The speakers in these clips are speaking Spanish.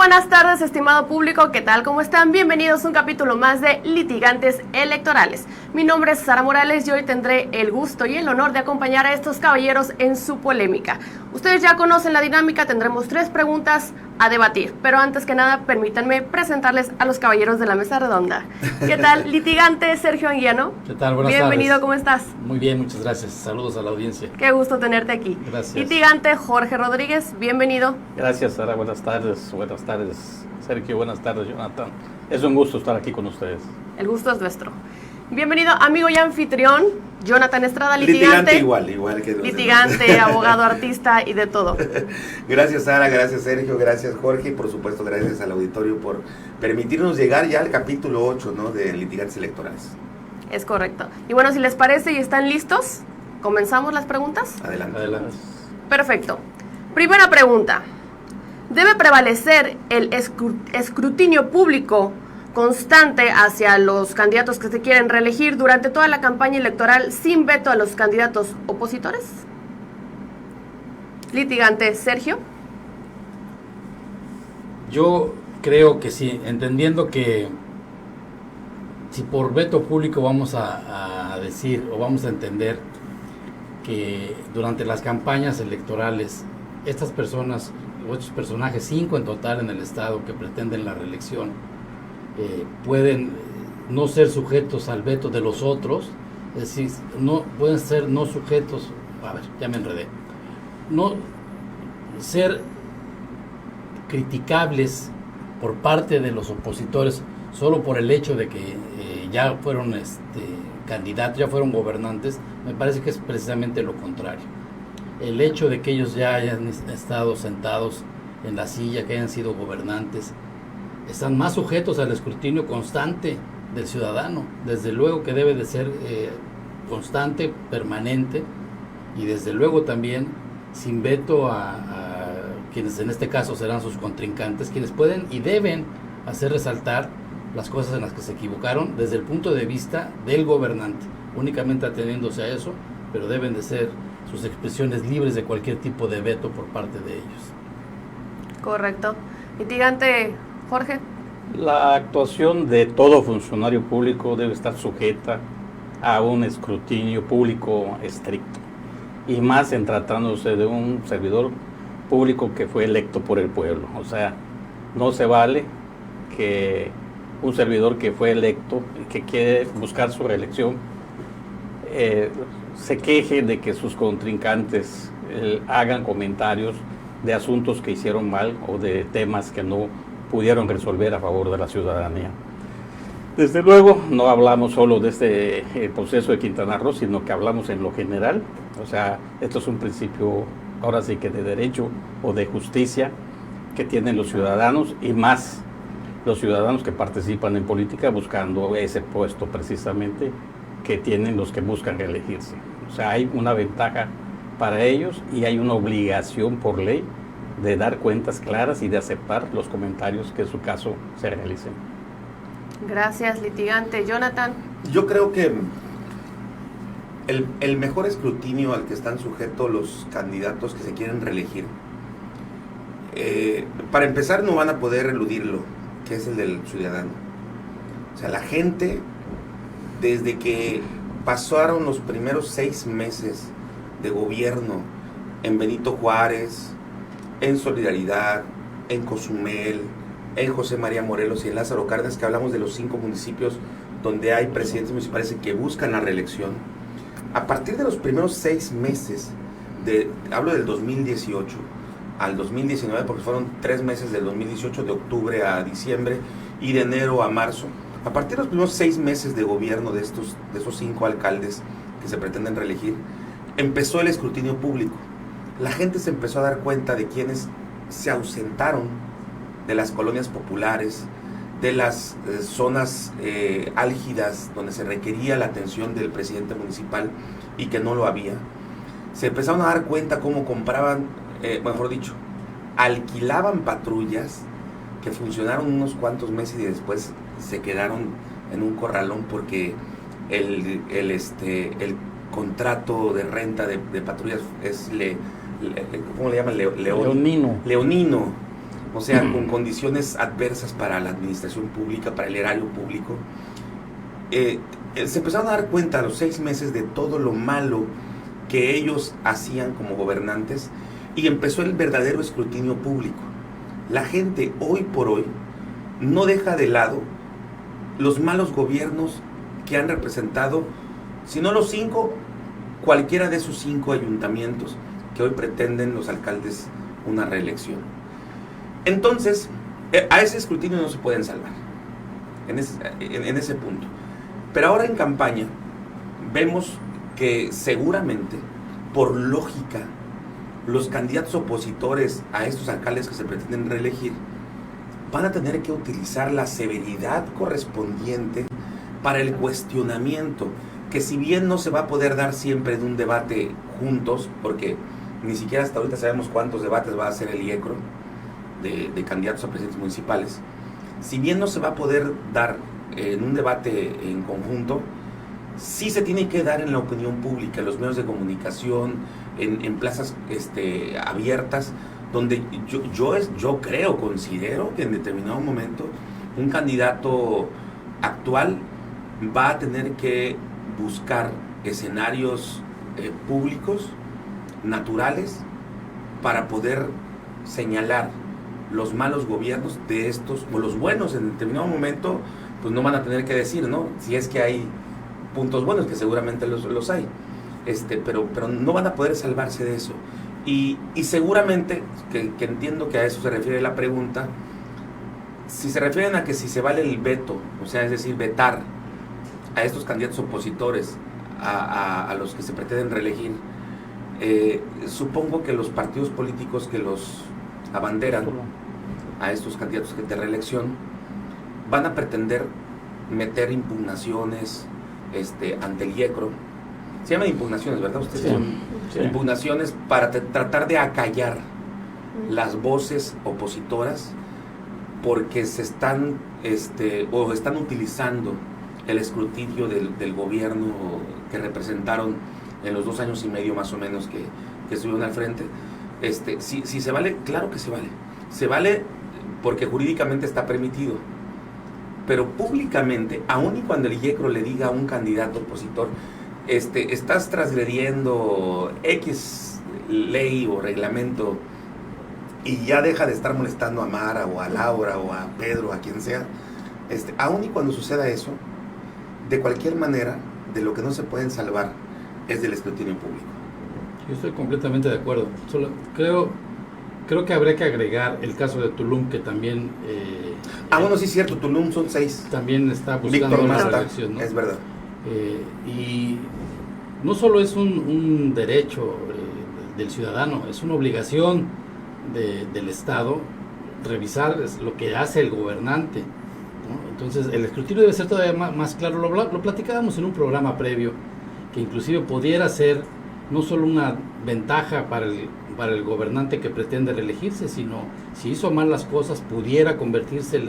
buenas tardes, estimado público, ¿qué tal? ¿Cómo están? Bienvenidos a un capítulo más de Litigantes Electorales. Mi nombre es Sara Morales y hoy tendré el gusto y el honor de acompañar a estos caballeros en su polémica. Ustedes ya conocen la dinámica, tendremos 3 preguntas a debatir, pero antes que nada, permítanme presentarles a los caballeros de la mesa redonda. ¿Qué tal, litigante Sergio Anguiano? ¿Qué tal? Buenas Bienvenido, tardes. ¿Cómo estás? Muy bien, muchas gracias. Saludos a la audiencia. Qué gusto tenerte aquí. Gracias. Litigante Jorge Rodríguez, bienvenido. Gracias, Sara. Buenas tardes, Sergio. Buenas tardes, Jonathan. Es un gusto estar aquí con ustedes. El gusto es nuestro. Bienvenido, amigo y anfitrión, Jonathan Estrada, litigante. Igual que los litigante, demás. abogado, artista y de todo. Gracias, Sara, gracias, Sergio, gracias, Jorge, y por supuesto gracias al auditorio por permitirnos llegar ya al capítulo 8, ¿no?, de Litigantes Electorales. Es correcto. Y bueno, si les parece y están listos, ¿comenzamos las preguntas? Adelante. Adelante. Perfecto. Primera pregunta. ¿Debe prevalecer el escrutinio público constante hacia los candidatos que se quieren reelegir durante toda la campaña electoral sin veto a los candidatos opositores? Litigante Sergio. Yo creo que sí, entendiendo que si por veto público vamos a decir o vamos a entender que durante las campañas electorales estas personas o estos personajes, 5 en total en el estado que pretenden la reelección, pueden no ser sujetos al veto de los otros, es decir, no pueden ser no sujetos, a ver, ya me enredé, no ser criticables por parte de los opositores solo por el hecho de que ya fueron candidatos, ya fueron gobernantes. Me parece que es precisamente lo contrario. El hecho de que ellos ya hayan estado sentados en la silla, que hayan sido gobernantes, están más sujetos al escrutinio constante del ciudadano. Desde luego que debe de ser constante, permanente, y desde luego también sin veto a quienes en este caso serán sus contrincantes, quienes pueden y deben hacer resaltar las cosas en las que se equivocaron desde el punto de vista del gobernante, únicamente ateniéndose a eso, pero deben de ser sus expresiones libres de cualquier tipo de veto por parte de ellos. Correcto. Litigante Jorge. La actuación de todo funcionario público debe estar sujeta a un escrutinio público estricto, y más en tratándose de un servidor público que fue electo por el pueblo. O sea, no se vale que un servidor que fue electo y que quiere buscar su reelección se queje de que sus contrincantes hagan comentarios de asuntos que hicieron mal o de temas que no pudieron resolver a favor de la ciudadanía. Desde luego, no hablamos solo de este proceso de Quintana Roo, sino que hablamos en lo general. O sea, esto es un principio, ahora sí que de derecho o de justicia que tienen los ciudadanos, y más los ciudadanos que participan en política buscando ese puesto precisamente que tienen los que buscan reelegirse. O sea, hay una ventaja para ellos y hay una obligación por ley de dar cuentas claras y de aceptar los comentarios que en su caso se realicen. Gracias, litigante. Jonathan. Yo creo que el mejor escrutinio al que están sujetos los candidatos que se quieren reelegir, para empezar, no van a poder eludirlo, que es el del ciudadano. O sea, la gente, desde que pasaron los primeros 6 meses de gobierno en Benito Juárez, en Solidaridad, en Cozumel, en José María Morelos y en Lázaro Cárdenas, que hablamos de los 5 municipios donde hay presidentes municipales que buscan la reelección, a partir de los primeros 6 meses, hablo del 2018 al 2019, porque fueron 3 meses del 2018, de octubre a diciembre y de enero a marzo. A partir de los primeros 6 meses de gobierno de esos 5 alcaldes que se pretenden reelegir, empezó el escrutinio público. La gente se empezó a dar cuenta de quienes se ausentaron de las colonias populares, de las zonas álgidas donde se requería la atención del presidente municipal y que no lo había. Se empezaron a dar cuenta cómo compraban, mejor dicho, alquilaban patrullas que funcionaron unos cuantos meses y después se quedaron en un corralón porque el contrato de renta de patrullas es ¿cómo le llaman? Leonino. Leonino. o sea, con condiciones adversas para la administración pública, para el erario público. Se empezaron a dar cuenta a los 6 meses de todo lo malo que ellos hacían como gobernantes y empezó el verdadero escrutinio público. La gente hoy por hoy no deja de lado los malos gobiernos que han representado, si no los 5, cualquiera de esos 5 ayuntamientos que hoy pretenden los alcaldes una reelección. Entonces, a ese escrutinio no se pueden salvar, en ese punto. Pero ahora en campaña vemos que seguramente, por lógica, los candidatos opositores a estos alcaldes que se pretenden reelegir van a tener que utilizar la severidad correspondiente para el cuestionamiento, que si bien no se va a poder dar siempre en un debate juntos, porque ni siquiera hasta ahorita sabemos cuántos debates va a hacer el IECRO de candidatos a presidentes municipales, si bien no se va a poder dar en un debate en conjunto, sí se tiene que dar en la opinión pública, en los medios de comunicación, en plazas abiertas, donde yo considero que en determinado momento un candidato actual va a tener que buscar escenarios públicos, naturales, para poder señalar los malos gobiernos de estos, o los buenos en determinado momento, pues no van a tener que decir, ¿no? Si es que hay puntos buenos, que seguramente los hay, pero no van a poder salvarse de eso. Y seguramente, que entiendo que a eso se refiere la pregunta, si se refieren a que si se vale el veto, o sea, es decir, vetar a estos candidatos opositores, a los que se pretenden reelegir, supongo que los partidos políticos que los abanderan a estos candidatos de reelección van a pretender meter impugnaciones ante el IECRO. Se llaman impugnaciones, ¿verdad? Ustedes Sí. Impugnaciones para tratar de acallar las voces opositoras, porque se están utilizando el escrutinio del gobierno que representaron en los 2 años y medio más o menos que estuvieron al frente. Si se vale, claro que se vale. Se vale porque jurídicamente está permitido. Pero públicamente, aun y cuando el IECRO le diga a un candidato opositor, estás transgrediendo X ley o reglamento, y ya deja de estar molestando a Mara o a Laura o a Pedro, a quien sea, aun y cuando suceda eso, de cualquier manera, de lo que no se pueden salvar es del escrutinio público. Yo estoy completamente de acuerdo. Solo creo que habría que agregar el caso de Tulum, que también Bueno, sí es cierto, Tulum son 6. también está buscando Víctor la Masta, reelección, ¿no? es verdad. Y no solo es un derecho del ciudadano, es una obligación del Estado revisar lo que hace el gobernante, ¿no? Entonces el escrutinio debe ser todavía más claro. Lo platicábamos en un programa previo, que inclusive pudiera ser no solo una ventaja para el gobernante que pretende reelegirse, sino si hizo mal las cosas pudiera convertirse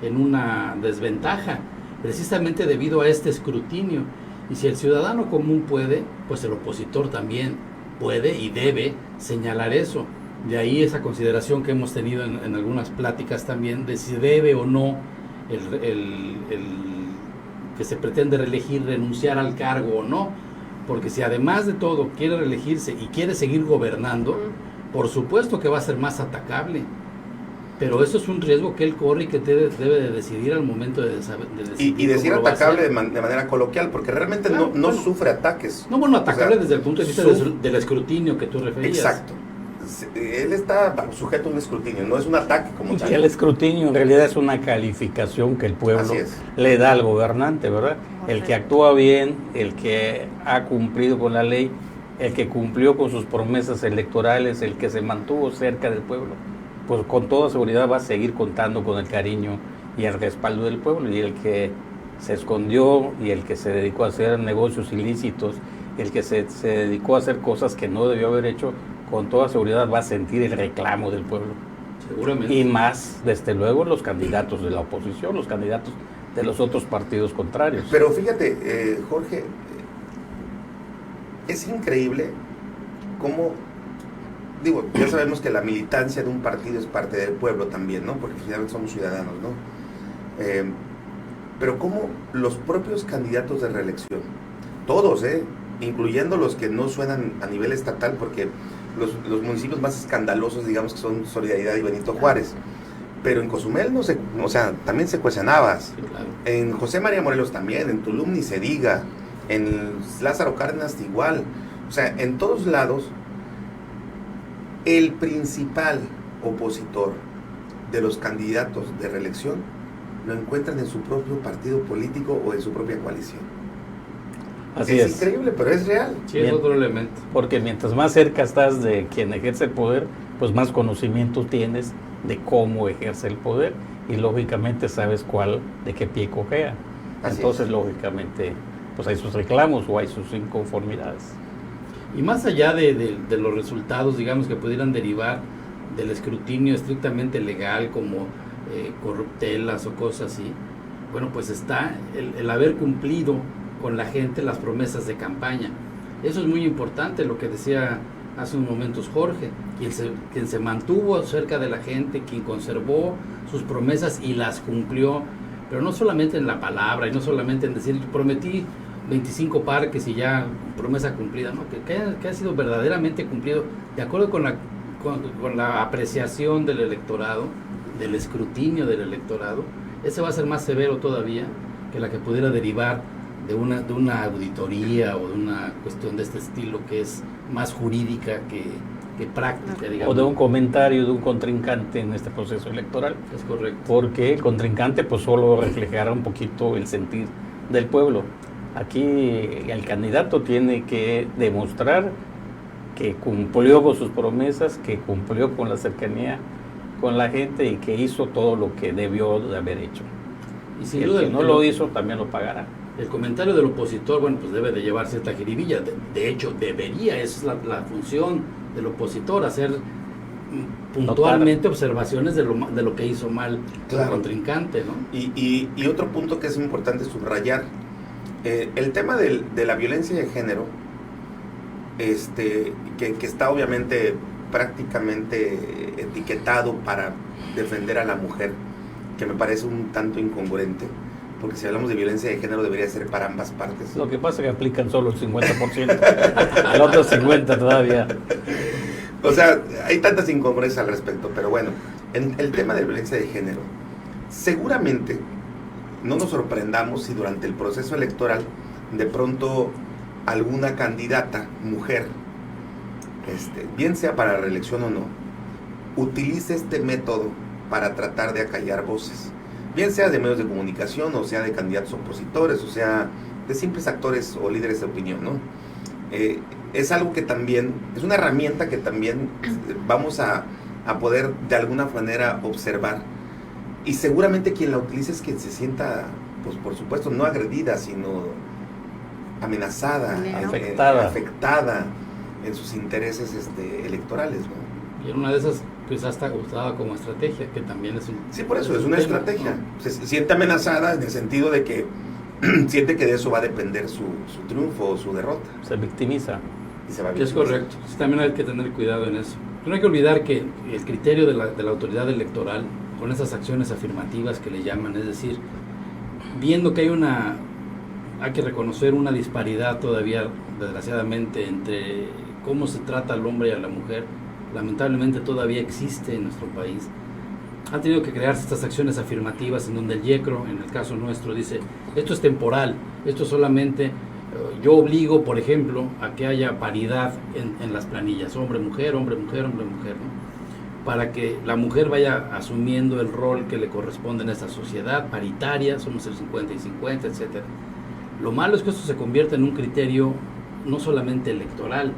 en una desventaja, precisamente debido a este escrutinio. Y si el ciudadano común puede, pues el opositor también puede y debe señalar eso. De ahí esa consideración que hemos tenido en algunas pláticas también, de si debe o no el que se pretende reelegir renunciar al cargo o no. Porque si además de todo quiere reelegirse y quiere seguir gobernando, por supuesto que va a ser más atacable. Pero eso es un riesgo que él corre y que debe de decidir al momento de decidir. Y decir cómo lo va a atacable hacer. de manera coloquial, porque realmente Claro, no bueno. sufre ataques. No, bueno, atacable O sea, desde el punto de vista del escrutinio que tú referías. Exacto. Él está sujeto a un escrutinio, no es un ataque como Y tal. el escrutinio en realidad es una calificación que el pueblo Así es. le da al gobernante, ¿verdad? El que actúa bien, el que ha cumplido con la ley, el que cumplió con sus promesas electorales, el que se mantuvo cerca del pueblo, pues con toda seguridad va a seguir contando con el cariño y el respaldo del pueblo. Y el que se escondió y el que se dedicó a hacer negocios ilícitos, el que se dedicó a hacer cosas que no debió haber hecho, con toda seguridad va a sentir el reclamo del pueblo. Seguramente. Y más, desde luego, los candidatos de la oposición, los candidatos de los otros partidos contrarios. Pero fíjate, Jorge, es increíble cómo digo, ya sabemos que la militancia de un partido es parte del pueblo también, ¿no? Porque finalmente somos ciudadanos, ¿no? Pero cómo los propios candidatos de reelección, todos, incluyendo los que no suenan a nivel estatal, porque los municipios más escandalosos, digamos, que son Solidaridad y Benito Juárez, pero en Cozumel no se, o sea, también se cuecen habas, Sí, claro. en José María Morelos también, en Tulum ni se diga, en Lázaro Cárdenas igual, o sea, en todos lados, el principal opositor de los candidatos de reelección lo encuentran en su propio partido político o en su propia coalición. Así Es increíble, pero es real. Sí, es Bien. otro elemento. Porque mientras más cerca estás de quien ejerce el poder, pues más conocimiento tienes de cómo ejerce el poder y lógicamente sabes de qué pie cojea. Así Entonces, es. lógicamente, pues hay sus reclamos o hay sus inconformidades. Y más allá de los resultados, digamos, que pudieran derivar del escrutinio estrictamente legal, como corruptelas o cosas así, bueno, pues está el haber cumplido con la gente las promesas de campaña. Eso es muy importante, lo que decía hace unos momentos Jorge, quien se mantuvo cerca de la gente, quien conservó sus promesas y las cumplió, pero no solamente en la palabra y no solamente en decir, prometí 25 parques y ya promesa cumplida, ¿no? Que ha sido verdaderamente cumplido de acuerdo con la apreciación del electorado, del escrutinio del electorado. Ese va a ser más severo todavía que la que pudiera derivar de una auditoría o de una cuestión de este estilo, que es más jurídica que práctica, digamos. O de un comentario de un contrincante en este proceso electoral. Es correcto. Porque el contrincante pues solo reflejará un poquito el sentir del pueblo. Aquí el candidato tiene que demostrar que cumplió con sus promesas, que cumplió con la cercanía con la gente y que hizo todo lo que debió de haber hecho. Y sin El duda, que no lo hizo también lo pagará. El comentario del opositor, bueno, pues debe de llevar cierta jiribilla. De hecho, debería, esa es la función del opositor, hacer puntualmente observaciones de lo que hizo mal Claro. el contrincante, ¿no? Y otro punto que es importante subrayar, el tema de la violencia de género, que está obviamente prácticamente etiquetado para defender a la mujer, que me parece un tanto incongruente, porque si hablamos de violencia de género debería ser para ambas partes. Lo que pasa es que aplican solo el 50%, el otro 50% todavía. O sea, hay tantas incongruencias al respecto, pero bueno, en el tema de violencia de género, seguramente no nos sorprendamos si durante el proceso electoral de pronto alguna candidata, mujer, bien sea para reelección o no, utilice este método para tratar de acallar voces, bien sea de medios de comunicación, o sea de candidatos opositores, o sea de simples actores o líderes de opinión, ¿no? Es algo que también, es una herramienta que también vamos a poder de alguna manera observar, y seguramente quien la utilice es quien se sienta, pues por supuesto, no agredida, sino amenazada, afectada en sus intereses siente que de eso va a depender su triunfo o su derrota. Se victimiza. Y se va a Es victimizar. correcto. Sí, también hay que tener cuidado en eso. No hay que olvidar que el criterio de la autoridad electoral, con esas acciones afirmativas que le llaman, es decir, viendo que hay que reconocer una disparidad todavía, desgraciadamente, entre cómo se trata al hombre y a la mujer, lamentablemente todavía existe en nuestro país. Han tenido que crearse estas acciones afirmativas en donde el IECRO, en el caso nuestro, dice, esto es temporal, esto solamente, yo obligo, por ejemplo, a que haya paridad en las planillas, hombre-mujer, hombre-mujer, hombre-mujer, ¿no? Para que la mujer vaya asumiendo el rol que le corresponde en esta sociedad paritaria, somos el 50 y 50, etcétera. Lo malo es que esto se convierte en un criterio no solamente electoral.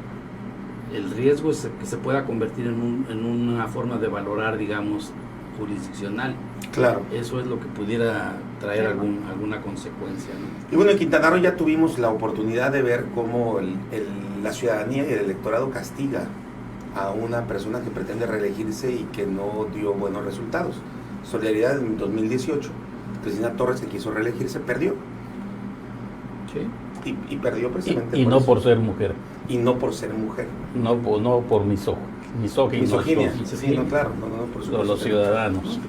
El riesgo es que se pueda convertir en una forma de valorar, digamos, jurisdiccional. Claro. Eso es lo que pudiera traer alguna consecuencia, ¿no? Y bueno, en Quintana Roo ya tuvimos la oportunidad de ver cómo la ciudadanía y el electorado castiga a una persona que pretende reelegirse y que no dio buenos resultados. Solidaridad en 2018, Cristina Torres, que quiso reelegirse, perdió. Sí. Y perdió precisamente Y no eso. por ser mujer, Y no por ser mujer. no por misógino. Misoginia. Sí, no, claro, por supuesto. Los ciudadanos.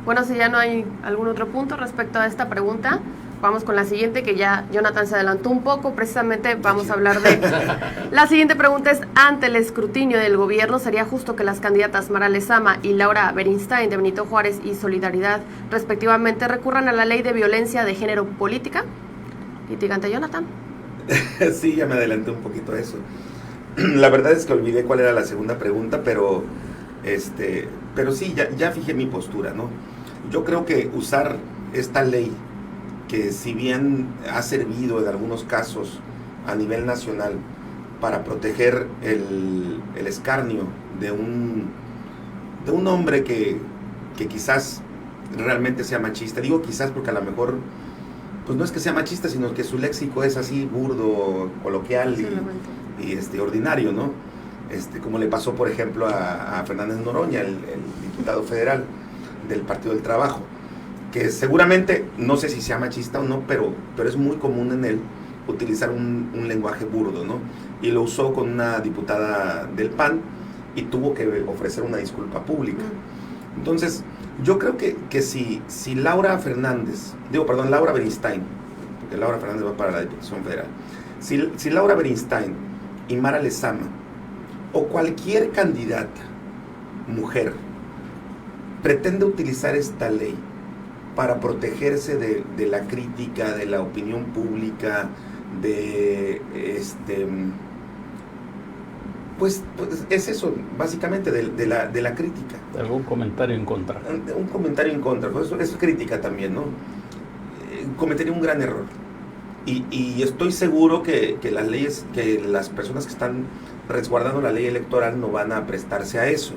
Bueno, si ya no hay algún otro punto respecto a esta pregunta, vamos con la siguiente, que ya Jonathan se adelantó un poco. Precisamente vamos a hablar de... La siguiente pregunta es: ante el escrutinio del gobierno, ¿sería justo que las candidatas Mara Lezama y Laura Beristain de Benito Juárez y Solidaridad, respectivamente, recurran a la ley de violencia de género política? Litigante Jonathan. Sí, ya me adelanté un poquito a eso. La verdad es que olvidé cuál era la segunda pregunta, pero sí, ya fijé mi postura, ¿no? Yo creo que usar esta ley, que si bien ha servido en algunos casos a nivel nacional para proteger el escarnio de un hombre que quizás realmente sea machista, digo quizás porque a lo mejor pues no es que sea machista, sino que su léxico es así burdo, coloquial y ordinario, ¿no? Como le pasó, por ejemplo, a Fernández Noroña, el diputado federal del Partido del Trabajo, que seguramente, no sé si sea machista o no, pero es muy común en él utilizar un lenguaje burdo, ¿no? Y lo usó con una diputada del PAN y tuvo que ofrecer una disculpa pública. Entonces, yo creo que si Laura Beristain, porque Laura Fernández va para la Diputación Federal, si Laura Beristain y Mara Lezama o cualquier candidata mujer pretende utilizar esta ley para protegerse de la crítica, de la opinión pública, pues es eso, básicamente, de la crítica. ¿Algún comentario en contra? Un comentario en contra, pues eso es crítica también, ¿no? Cometería un gran error. Y estoy seguro que las leyes, que las personas que están resguardando la ley electoral no van a prestarse a eso.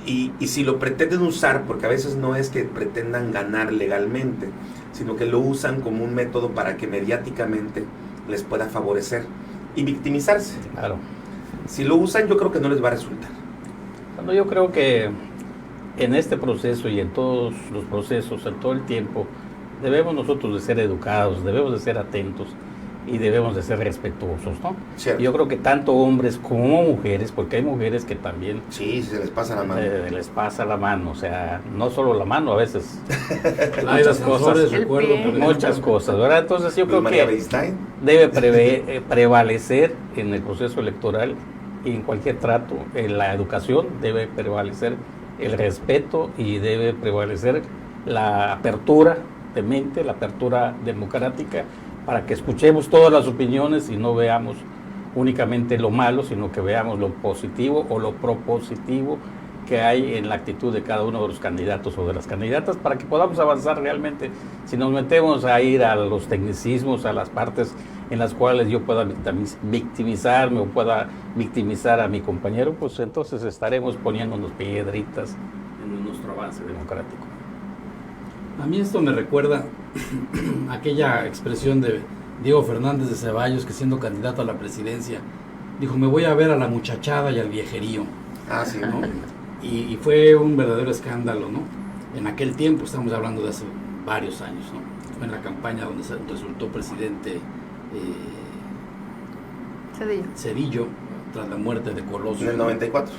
Y si lo pretenden usar, porque a veces no es que pretendan ganar legalmente, sino que lo usan como un método para que mediáticamente les pueda favorecer y victimizarse. Claro. Si lo usan, yo creo que no les va a resultar. Bueno, yo creo que en este proceso y en todos los procesos, en todo el tiempo, debemos nosotros de ser educados, debemos de ser atentos y debemos de ser respetuosos, ¿no? Cierto. Yo creo que tanto hombres como mujeres, porque hay mujeres que también... Sí, se les pasa la mano. Les pasa la mano, o sea, no solo la mano, a veces Muchas cosas, muchas cosas, ¿verdad? Entonces yo creo María que Beristain debe prevalecer en el proceso electoral y en cualquier trato, en la educación debe prevalecer el respeto y debe prevalecer la apertura de mente, la apertura democrática, para que escuchemos todas las opiniones y no veamos únicamente lo malo, sino que veamos lo positivo o lo propositivo que hay en la actitud de cada uno de los candidatos o de las candidatas, para que podamos avanzar realmente. Si nos metemos a ir a los tecnicismos, a las partes en las cuales yo pueda victimizarme o pueda victimizar a mi compañero, pues entonces estaremos poniéndonos piedritas en nuestro avance democrático. A mí esto me recuerda aquella expresión de Diego Fernández de Ceballos, que siendo candidato a la presidencia dijo: me voy a ver a la muchachada y al viejerío. Ah, sí, ¿no? Y fue un verdadero escándalo, ¿no? En aquel tiempo, estamos hablando de hace varios años, ¿no? Fue en la campaña donde resultó presidente Zedillo, tras la muerte de Colosio. En el 94.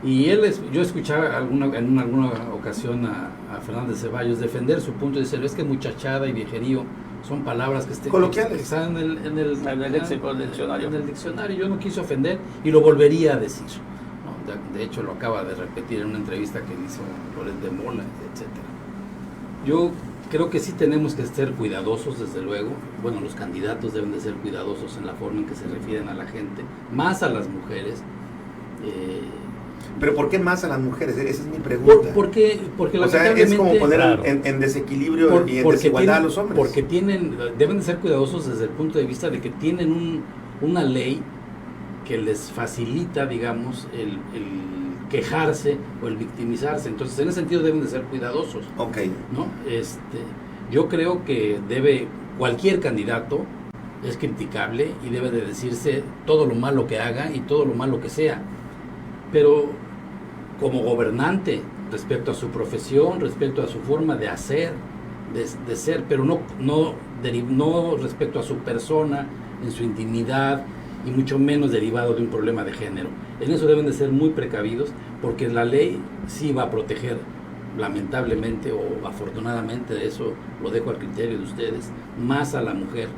Y yo escuchaba en alguna ocasión a Fernández Ceballos defender su punto y decir: es que muchachada y viejerío son palabras que coloquiales, que están en el diccionario. En el diccionario. Yo no quise ofender y lo volvería a decir, ¿no? De hecho, lo acaba de repetir en una entrevista que hizo Loret de Mola, etcétera. Yo creo que sí tenemos que ser cuidadosos, desde luego. Bueno, los candidatos deben de ser cuidadosos en la forma en que se refieren a la gente, más a las mujeres. ¿Pero por qué más a las mujeres? Esa es mi pregunta. Porque o sea, es como poner en desequilibrio y en desigualdad a los hombres. Porque deben de ser cuidadosos desde el punto de vista de que tienen una ley que les facilita, digamos, el quejarse o el victimizarse. Entonces, en ese sentido deben de ser cuidadosos. Ok. ¿No? Yo creo que cualquier candidato es criticable y debe de decirse todo lo malo que haga y todo lo malo que sea. Pero como gobernante, respecto a su profesión, respecto a su forma de hacer, de ser, pero no respecto a su persona, en su intimidad, y mucho menos derivado de un problema de género. En eso deben de ser muy precavidos, porque la ley sí va a proteger, lamentablemente o afortunadamente, eso lo dejo al criterio de ustedes, más a la mujer,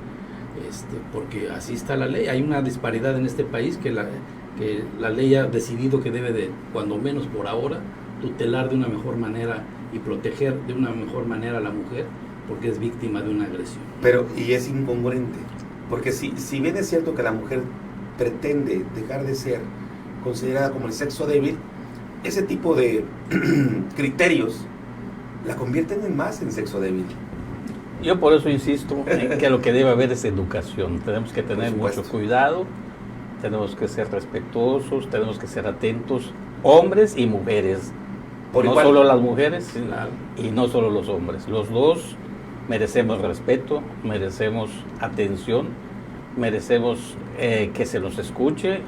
porque así está la ley. Hay una disparidad en este país que la ley ha decidido que debe de, cuando menos por ahora, tutelar de una mejor manera y proteger de una mejor manera a la mujer, porque es víctima de una agresión. Pero, y es incongruente, porque si bien es cierto que la mujer pretende dejar de ser considerada como el sexo débil, ese tipo de criterios la convierten en sexo débil. Yo por eso insisto en que lo que debe haber es educación. Tenemos que tener mucho cuidado, tenemos que ser respetuosos, tenemos que ser atentos, hombres y mujeres. Por no igual. Solo las mujeres y no solo los hombres. Los dos merecemos respeto, merecemos atención, merecemos que se nos escuche,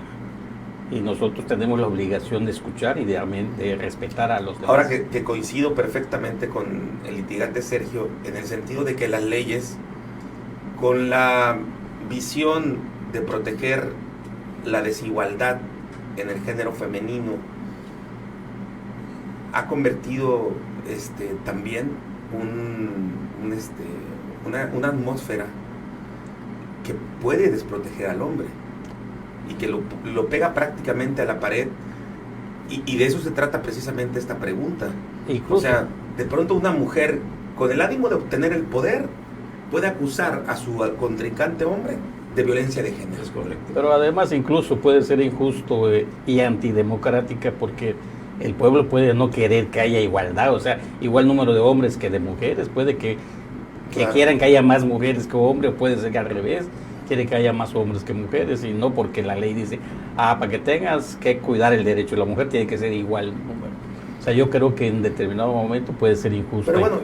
y nosotros tenemos la obligación de escuchar y de respetar a los demás. Ahora que coincido perfectamente con el litigante Sergio, en el sentido de que las leyes, con la visión de proteger la desigualdad en el género femenino, ha convertido también una atmósfera que puede desproteger al hombre y que lo pega prácticamente a la pared, y de eso se trata precisamente esta pregunta. Incluso, o sea, de pronto una mujer con el ánimo de obtener el poder puede acusar a su contrincante hombre de violencia de género. Es correcto. pero además incluso puede ser injusto y antidemocrática, porque el pueblo puede no querer que haya igualdad, o sea, igual número de hombres que de mujeres. Puede que Claro. quieran que haya más mujeres que hombres, puede ser que al revés, quiere que haya más hombres que mujeres, y no porque la ley dice, para que tengas que cuidar el derecho de la mujer tiene que ser igual número. O sea, yo creo que en determinado momento puede ser injusto. Pero bueno,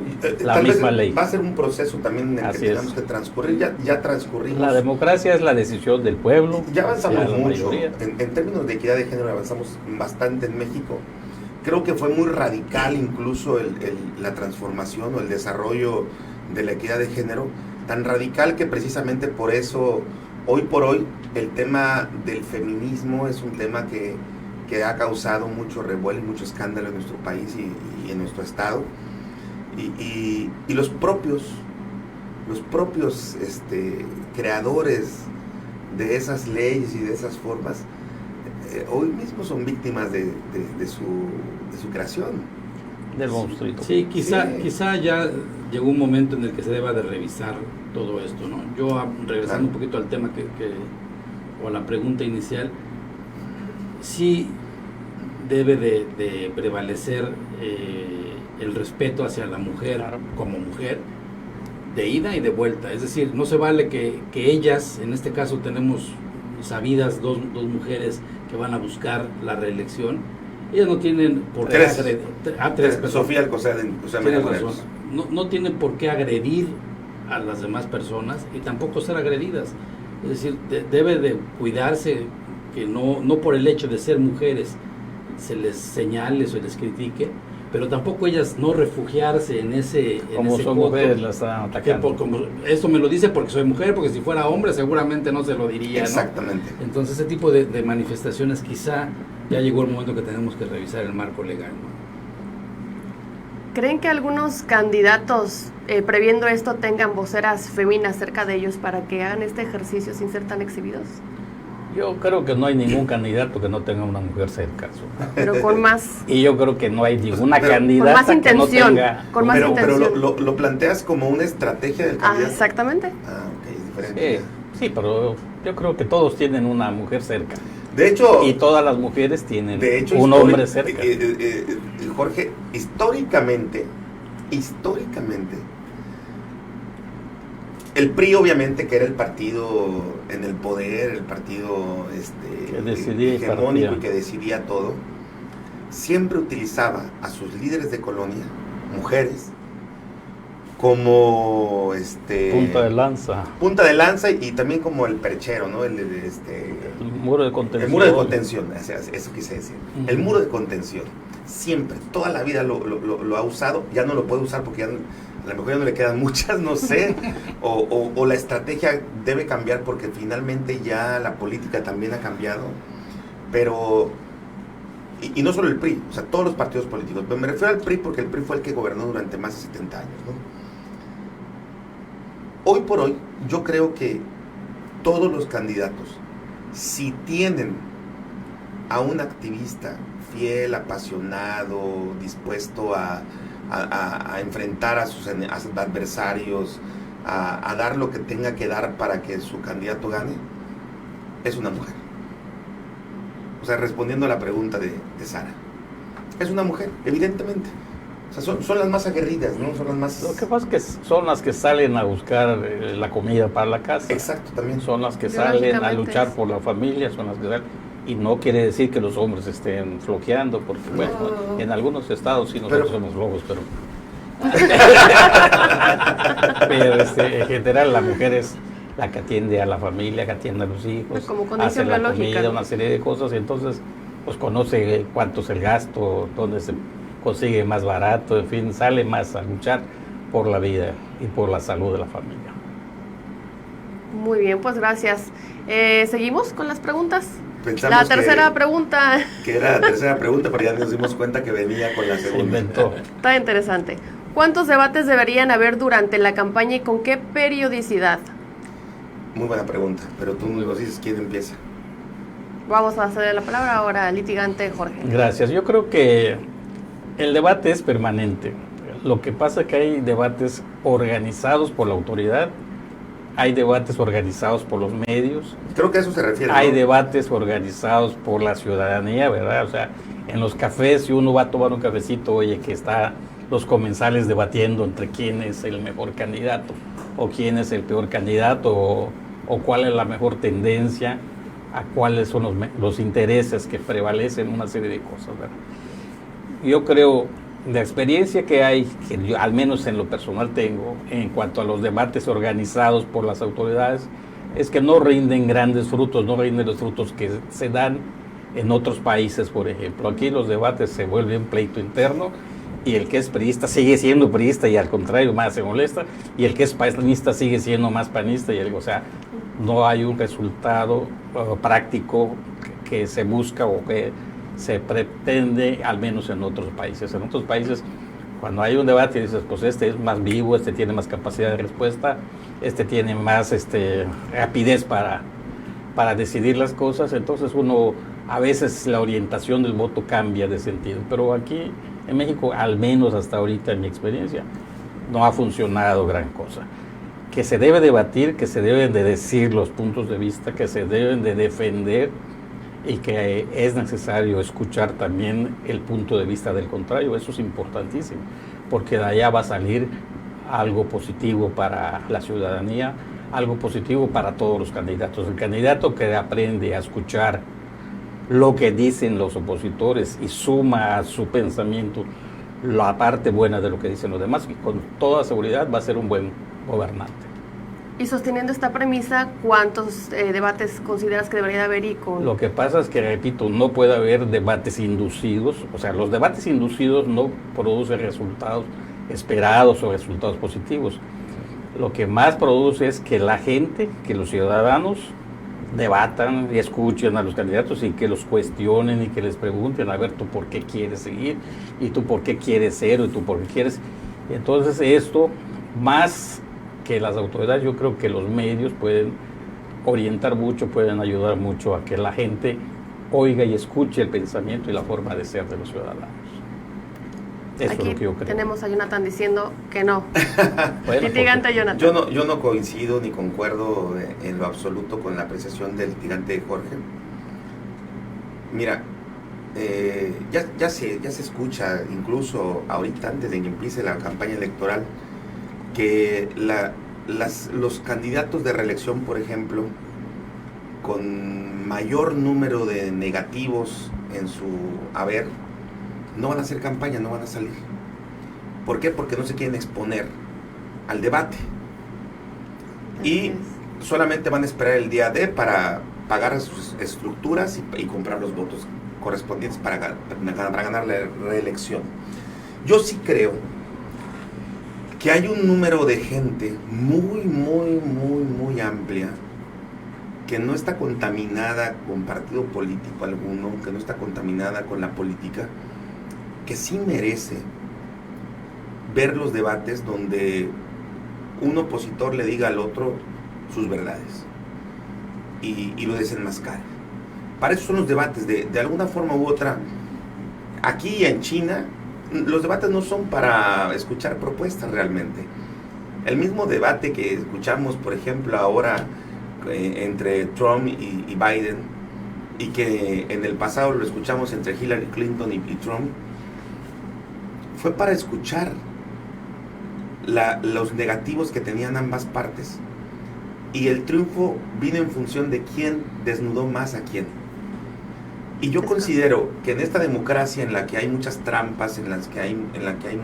la tal misma vez ley. va a ser un proceso también en el Así que tenemos es. que transcurrir. Ya transcurrimos. La democracia es la decisión del pueblo. Ya avanzamos sea la mucho. mayoría. En términos de equidad de género avanzamos bastante en México. Creo que fue muy radical incluso la transformación o el desarrollo de la equidad de género, tan radical que precisamente por eso, hoy por hoy, el tema del feminismo es un tema que ha causado mucho revuelo y mucho escándalo en nuestro país y en nuestro estado. Y los propios creadores de esas leyes y de esas formas, hoy mismo son víctimas de su creación. Del monstruito. Sí, quizá ya llegó un momento en el que se deba de revisar todo esto, ¿no? Yo, regresando un poquito al tema o a la pregunta inicial, sí debe de prevalecer el respeto hacia la mujer como mujer, de ida y de vuelta. Es decir, no se vale que ellas, en este caso tenemos sabidas dos mujeres que van a buscar la reelección, ellas no tienen por qué agredir. Tres, Sofía Alcocer, no tienen por qué agredir a las demás personas y tampoco ser agredidas. Es decir, debe de cuidarse que no por el hecho de ser mujeres se les señale, se les critique, pero tampoco ellas no refugiarse en ese Como son coto, mujeres, la están atacando. Esto me lo dice porque soy mujer, porque si fuera hombre seguramente no se lo diría, ¿no? Exactamente. Entonces ese tipo de manifestaciones quizá ya llegó el momento que tenemos que revisar el marco legal, ¿no? ¿Creen que algunos candidatos, previendo esto, tengan voceras femeninas cerca de ellos para que hagan este ejercicio sin ser tan exhibidos? Yo creo que no hay ningún candidato que no tenga una mujer cerca. Pero con más... Y yo creo que no hay ninguna Pero- candidata con más intención, que no tenga... con más Pero intención. lo planteas como una estrategia del candidato. Exactamente. Ok, es diferente. Sí, pero yo creo que todos tienen una mujer cerca. De hecho, Y todas las mujeres tienen un históric- hombre cerca. Jorge, históricamente, el PRI obviamente, que era el partido en el poder, el partido Que decidía y hegemónico partía. y que decidía todo, siempre utilizaba a sus líderes de colonia, mujeres, como Punta de lanza, y también como el perchero, ¿no? el muro de contención. El muro de contención, eso quise decir. Ujú. El muro de contención, siempre, toda la vida lo ha usado, ya no lo puede usar porque ya A lo mejor ya no le quedan muchas, no sé, o la estrategia debe cambiar porque finalmente ya la política también ha cambiado, pero, y no solo el PRI, o sea, todos los partidos políticos, pero me refiero al PRI porque el PRI fue el que gobernó durante más de 70 años, ¿no? Hoy por hoy, yo creo que todos los candidatos, si tienen a un activista fiel, apasionado, dispuesto a enfrentar a sus adversarios, a dar lo que tenga que dar para que su candidato gane, es una mujer. O sea, respondiendo a la pregunta de Sara, es una mujer, evidentemente. O sea, son las más aguerridas, ¿no? Son las más... Lo que pasa es que son las que salen a buscar la comida para la casa. Exacto, también. Son las que salen a luchar por la familia, son las que salen. Y no quiere decir que los hombres estén floqueando, porque, bueno, en algunos estados sí nosotros somos flojos, pero... pero en general la mujer es la que atiende a la familia, que atiende a los hijos, hace la comida, una serie de cosas, y entonces pues conoce cuánto es el gasto, dónde se consigue más barato, en fin, sale más a luchar por la vida y por la salud de la familia. Muy bien, pues gracias. ¿Seguimos con las preguntas? Pensamos la tercera pregunta. Que era la tercera pregunta, pero ya nos dimos cuenta que venía con la segunda. Se inventó. Está interesante. ¿Cuántos debates deberían haber durante la campaña y con qué periodicidad? Muy buena pregunta, pero tú nos dices quién empieza. Vamos a hacer la palabra ahora al litigante Jorge. Gracias. Yo creo que el debate es permanente. Lo que pasa es que hay debates organizados por la autoridad, hay debates organizados por los medios. Creo que a eso se refiere. Hay ¿no? debates organizados por la ciudadanía, ¿verdad? O sea, en los cafés, si uno va a tomar un cafecito, oye, que está los comensales debatiendo entre quién es el mejor candidato, o quién es el peor candidato, o cuál es la mejor tendencia, a cuáles son los intereses que prevalecen, una serie de cosas, ¿verdad? Yo creo, la experiencia que hay, que yo al menos en lo personal tengo, en cuanto a los debates organizados por las autoridades, es que no rinden grandes frutos, no rinden los frutos que se dan en otros países, por ejemplo. Aquí los debates se vuelven pleito interno, y el que es priista sigue siendo priista y al contrario más se molesta, y el que es panista sigue siendo más panista, o sea, no hay un resultado práctico que se busca o que se pretende, al menos en otros países. En otros países, cuando hay un debate, dices, pues este es más vivo, este tiene más capacidad de respuesta, este tiene más rapidez para decidir las cosas, entonces uno, a veces la orientación del voto cambia de sentido, pero aquí en México, al menos hasta ahorita en mi experiencia, no ha funcionado gran cosa. Que se debe debatir, que se deben de decir los puntos de vista, que se deben de defender, y que es necesario escuchar también el punto de vista del contrario. Eso es importantísimo, porque de allá va a salir algo positivo para la ciudadanía, algo positivo para todos los candidatos. El candidato que aprende a escuchar lo que dicen los opositores y suma a su pensamiento la parte buena de lo que dicen los demás, y con toda seguridad va a ser un buen gobernante. Y sosteniendo esta premisa, ¿cuántos debates consideras que debería haber? Lo que pasa es que, repito, no puede haber debates inducidos. O sea, los debates inducidos no producen resultados esperados o resultados positivos. Lo que más produce es que la gente, que los ciudadanos debatan y escuchen a los candidatos y que los cuestionen y que les pregunten, a ver, tú por qué quieres seguir, y tú por qué quieres ser, y tú por qué quieres. Entonces esto, más que las autoridades, yo creo que los medios pueden orientar mucho, pueden ayudar mucho a que la gente oiga y escuche el pensamiento y la forma de ser de los ciudadanos. Eso Aquí es lo que yo creo. Tenemos a Jonathan diciendo que no. Bueno, litigante Jonathan. Yo no coincido ni concuerdo en lo absoluto con la apreciación del litigante Jorge. Mira, ya se escucha, incluso ahorita antes de que empiece la campaña electoral, que los candidatos de reelección, por ejemplo, con mayor número de negativos en su haber, no van a hacer campaña, no van a salir. ¿Por qué? Porque no se quieren exponer al debate. Y solamente van a esperar el día D para pagar sus estructuras y comprar los votos correspondientes para ganar la reelección. Yo sí creo que hay un número de gente muy amplia que no está contaminada con partido político alguno, que no está contaminada con la política, que sí merece ver los debates donde un opositor le diga al otro sus verdades y lo desenmascara. Para eso son los debates, de alguna forma u otra. Aquí en China, los debates no son para escuchar propuestas realmente. El mismo debate que escuchamos, por ejemplo, ahora entre Trump y Biden, y que en el pasado lo escuchamos entre Hillary Clinton y Trump, fue para escuchar los negativos que tenían ambas partes. Y el triunfo vino en función de quién desnudó más a quién. Y yo considero que en esta democracia en la que hay muchas trampas, en la que hay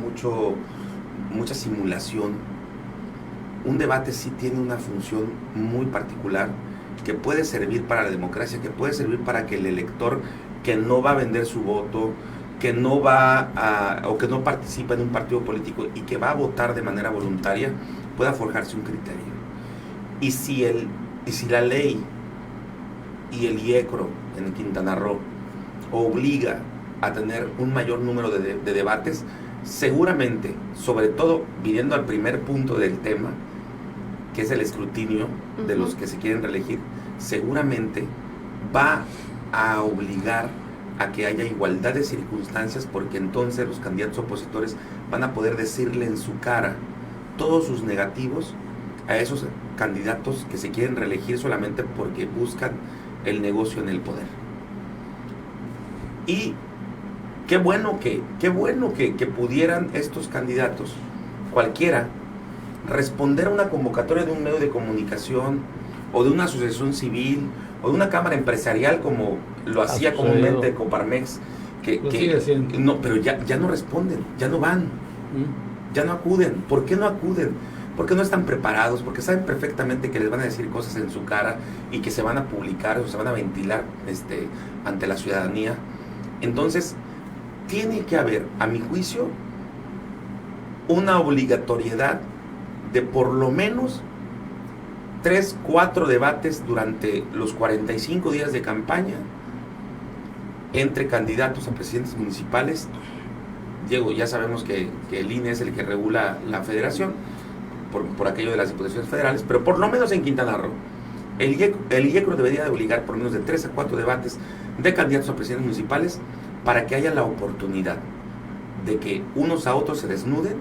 mucha simulación, un debate sí tiene una función muy particular que puede servir para la democracia, que puede servir para que el elector que no va a vender su voto, que no va o que no participa en un partido político y que va a votar de manera voluntaria, pueda forjarse un criterio. Y si la ley y el IECRO en Quintana Roo obliga a tener un mayor número de debates, seguramente, sobre todo viniendo al primer punto del tema, que es el escrutinio de los que se quieren reelegir, seguramente va a obligar a que haya igualdad de circunstancias, porque entonces los candidatos opositores van a poder decirle en su cara todos sus negativos a esos candidatos que se quieren reelegir solamente porque buscan el negocio en el poder. Y qué bueno que pudieran estos candidatos, cualquiera, responder a una convocatoria de un medio de comunicación o de una asociación civil o de una cámara empresarial, como lo hacía comúnmente Coparmex, no, pero ya no responden, ya no van, ya no acuden. ¿Por qué no acuden? Porque no están preparados, porque saben perfectamente que les van a decir cosas en su cara y que se van a publicar o se van a ventilar ante la ciudadanía. Entonces, tiene que haber, a mi juicio, una obligatoriedad de por lo menos 3-4 debates durante los 45 días de campaña entre candidatos a presidentes municipales. Diego, ya sabemos que el INE es el que regula la federación por aquello de las diputaciones federales, pero por lo menos en Quintana Roo el IECRO debería de obligar por lo menos de 3 a 4 debates de candidatos a presidentes municipales para que haya la oportunidad de que unos a otros se desnuden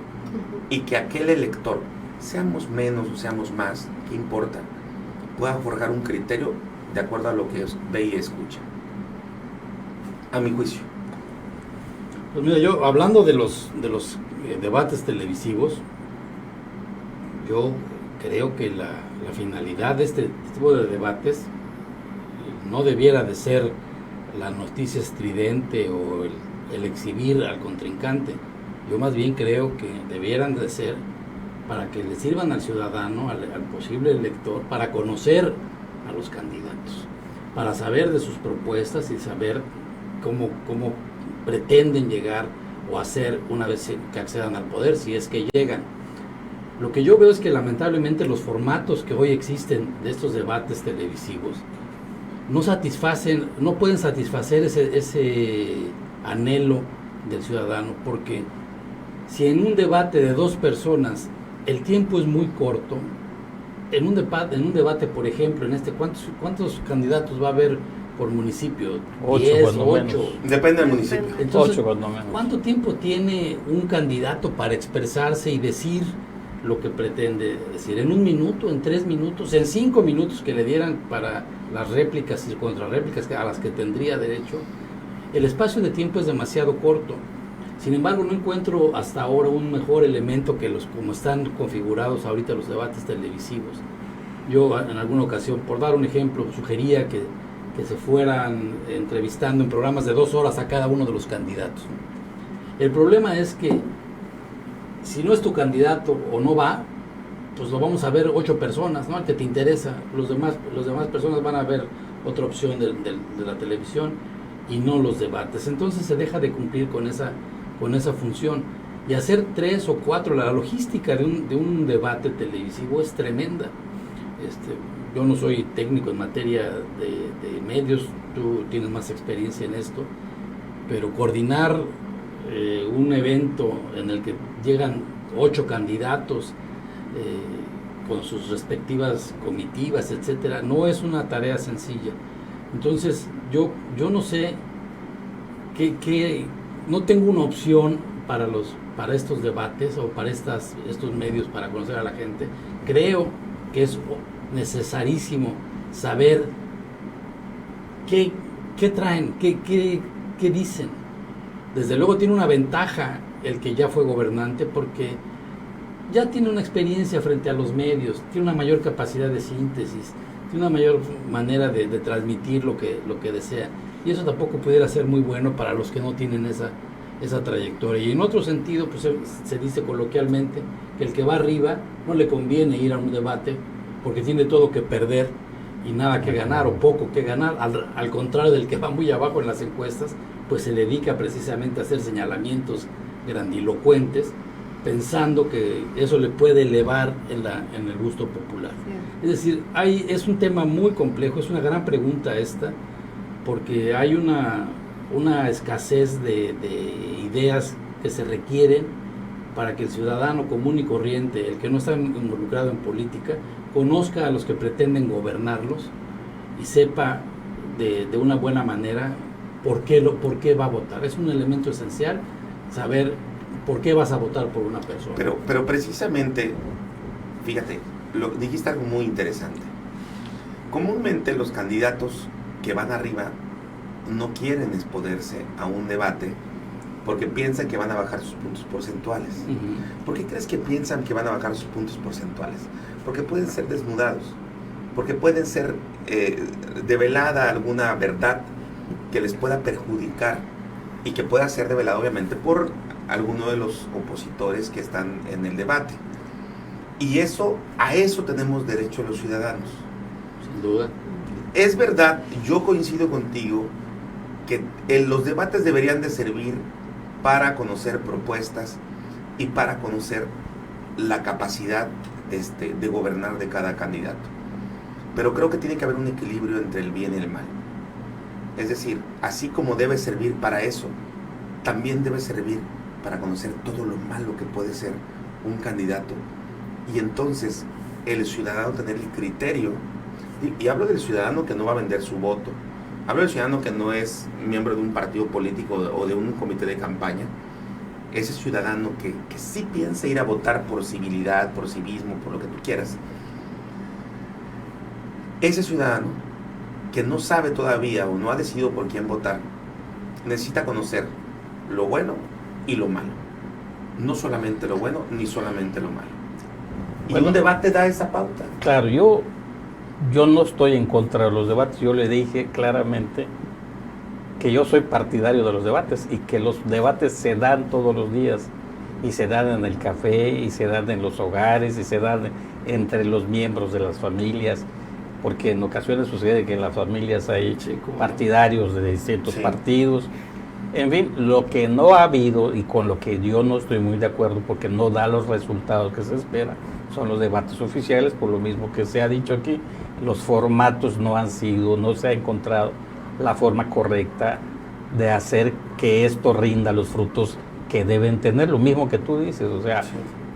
y que aquel elector, seamos menos o seamos más, ¿qué importa?, pueda forjar un criterio de acuerdo a lo que ve y escucha, a mi juicio. Pues mira, yo hablando de los debates televisivos, yo creo que la finalidad de este tipo de debates no debiera de ser la noticia estridente o el exhibir al contrincante. Yo más bien creo que debieran de ser para que le sirvan al ciudadano, al posible elector, para conocer a los candidatos, para saber de sus propuestas y saber cómo pretenden llegar o hacer una vez que accedan al poder, si es que llegan. Lo que yo veo es que lamentablemente los formatos que hoy existen de estos debates televisivos no pueden satisfacer ese anhelo del ciudadano, porque si en un debate de 2 personas el tiempo es muy corto, en un debate, por ejemplo, ¿cuántos candidatos va a haber por municipio? 10, 8. Depende del municipio. Entonces, 8 cuando menos. ¿Cuánto tiempo tiene un candidato para expresarse y decir lo que pretende decir? ¿En 1 minuto, en 3 minutos, en 5 minutos que le dieran para las réplicas y contrarréplicas a las que tendría derecho? El espacio de tiempo es demasiado corto. Sin embargo, no encuentro hasta ahora un mejor elemento que como están configurados ahorita los debates televisivos. Yo en alguna ocasión, por dar un ejemplo, sugería que se fueran entrevistando en programas de 2 horas a cada uno de los candidatos. El problema es que si no es tu candidato o no va, pues lo vamos a ver 8 personas, ¿no? El que te interesa. Los demás personas van a ver otra opción de la televisión y no los debates. Entonces se deja de cumplir con esa función. y hacer 3 o 4. La logística de un debate televisivo es tremenda. Yo no soy técnico en materia de medios, tú tienes más experiencia en esto, pero coordinar un evento en el que llegan 8 candidatos con sus respectivas comitivas, etcétera, no es una tarea sencilla. Entonces yo no sé no tengo una opción para estos debates o para estos medios para conocer a la gente. Creo que es necesarísimo saber qué traen, qué dicen. Desde luego tiene una ventaja el que ya fue gobernante, porque ya tiene una experiencia frente a los medios, tiene una mayor capacidad de síntesis, tiene una mayor manera de transmitir lo que desea, y eso tampoco pudiera ser muy bueno para los que no tienen esa trayectoria. Y en otro sentido, pues se dice coloquialmente que el que va arriba no le conviene ir a un debate porque tiene todo que perder y nada que ganar o poco que ganar, al contrario del que va muy abajo en las encuestas, pues se dedica precisamente a hacer señalamientos grandilocuentes, pensando que eso le puede elevar en el gusto popular. Sí. Es decir, es un tema muy complejo, es una gran pregunta esta, porque hay una escasez de ideas que se requieren para que el ciudadano común y corriente, el que no está involucrado en política, conozca a los que pretenden gobernarlos y sepa de una buena manera por qué va a votar. Es un elemento esencial saber por qué vas a votar por una persona. Pero precisamente, fíjate, dijiste algo muy interesante. Comúnmente los candidatos que van arriba no quieren exponerse a un debate porque piensan que van a bajar sus puntos porcentuales. Uh-huh. ¿Por qué crees que piensan que van a bajar sus puntos porcentuales? Porque pueden ser desnudados, porque pueden ser develada alguna verdad que les pueda perjudicar y que pueda ser revelada obviamente por alguno de los opositores que están en el debate. Y a eso tenemos derecho los ciudadanos. Sin duda. Es verdad, yo coincido contigo que los debates deberían de servir para conocer propuestas y para conocer la capacidad de gobernar de cada candidato. Pero creo que tiene que haber un equilibrio entre el bien y el mal. Es decir, así como debe servir para eso, también debe servir para conocer todo lo malo que puede ser un candidato. Y entonces el ciudadano tener el criterio, y hablo del ciudadano que no va a vender su voto, hablo del ciudadano que no es miembro de un partido político o de un comité de campaña, ese ciudadano que sí piensa ir a votar por civilidad, por civismo, por lo que tú quieras. Ese ciudadano que no sabe todavía o no ha decidido por quién votar, necesita conocer lo bueno y lo malo. No solamente lo bueno, ni solamente lo malo. Y bueno, un debate da esa pauta. Claro, yo no estoy en contra de los debates. Yo le dije claramente que yo soy partidario de los debates y que los debates se dan todos los días, y se dan en el café, y se dan en los hogares, y se dan entre los miembros de las familias, porque en ocasiones sucede que en las familias hay partidarios de distintos partidos. En fin, lo que no ha habido, y con lo que yo no estoy muy de acuerdo porque no da los resultados que se espera, son los debates oficiales. Por lo mismo que se ha dicho aquí, los formatos no se ha encontrado la forma correcta de hacer que esto rinda los frutos que deben tener, lo mismo que tú dices. O sea,